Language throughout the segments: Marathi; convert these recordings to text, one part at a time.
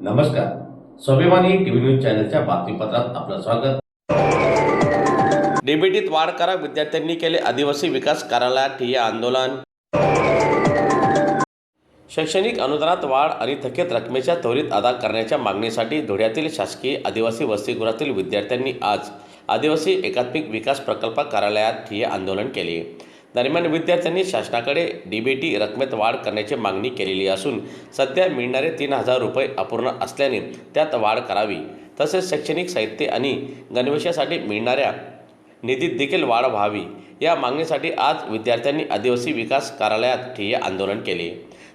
नमस्कार. स्वाभिमानी टीव्ही न्यूज चॅनलच्या बातमीपत्रात आपलं स्वागत. डीबीटीत वाढ करा, विद्यार्थ्यांनी केले आदिवासी विकास कार्यालयात ठिय्या आंदोलन. शैक्षणिक अनुदानात वाढ आणि थकीत रकमेच्या त्वरित अदा करण्याच्या मागणीसाठी धुळ्यातील शासकीय आदिवासी वसतिगृहातील विद्यार्थ्यांनी आज आदिवासी एकात्मिक विकास प्रकल्प कार्यालयात ठिय्या आंदोलन केले. दरम्यान विद्यार्थ्यांनी शासनाकडे डीबीटी रकमेत वाढ करण्याची मागणी केलेली असून सध्या मिळणारे 3,000 रुपये अपूर्ण असल्याने त्यात वाढ करावी, तसेच शैक्षणिक साहित्य आणि गणवेशासाठी मिळणाऱ्या निधीत देखील वाढ व्हावी या मागणीसाठी आज विद्यार्थ्यांनी आदिवासी विकास कार्यालयात ठिय्या आंदोलन केले.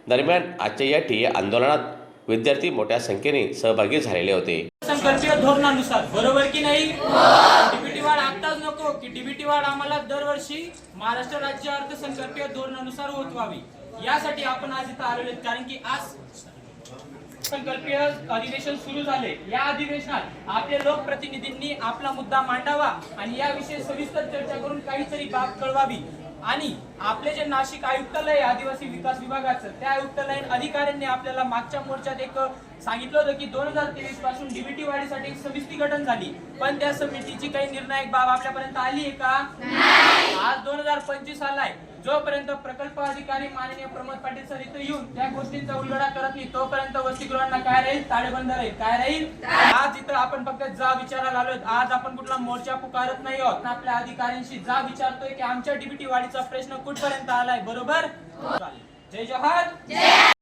दरम्यान आजच्या या ठिय्या आंदोलनात विद्यार्थी मोठ्या संख्येने सहभागी झालेले होते. संकल्पीय धोरणानुसार बरोबर की नाही, डीबीटी वाढ आताच नको की डीबीटी वाढ आम्हाला दरवर्षी महाराष्ट्र राज्य अर्थसंकल्पीय धोरणानुसार होत व्हावी, यासाठी आपण आज इथं आलेलो आहोत. कारण की आज संकल्पीय अधिवेशन सुरू झाले. या अधिवेशनात आपल्या लोकप्रतिनिधींनी आपला मुद्दा मांडावा आणि याविषयी सविस्तर चर्चा करून काहीतरी बाब कळवावी. आणि आपले जे नाशिक आयुक्तालय आदिवासी विकास विभागाचं, त्या आयुक्तालय अधिकाऱ्यांनी आपल्याला मागच्या मोर्चात एक सांगितलं होतं की 2023 पासून डीबीटी वाढीसाठी एक समिती गठन झाली, पण त्या समितीची काही निर्णायक बाब आपल्यापर्यंत आली आहे का? आज 2025 आलाय. जोपर्यंत प्रकल्प अधिकारी माननीय प्रमोद पाटील सर इथे येऊन त्या गोष्टींचा उलगडा करत नाही, तोपर्यंत वसतिगृहांना काय राहील? ताळेबंद राहील. काय राहील? आज इथं आपण फक्त जा विचारायला आलोय. आज आपण कुठला मोर्चा पुकारत नाही आहोत. आपल्या अधिकाऱ्यांशी जा विचारतोय की आमच्या डीबीटी वाढीचा प्रश्न कुठपर्यंत आलाय. बरोबर? जय जवाहर.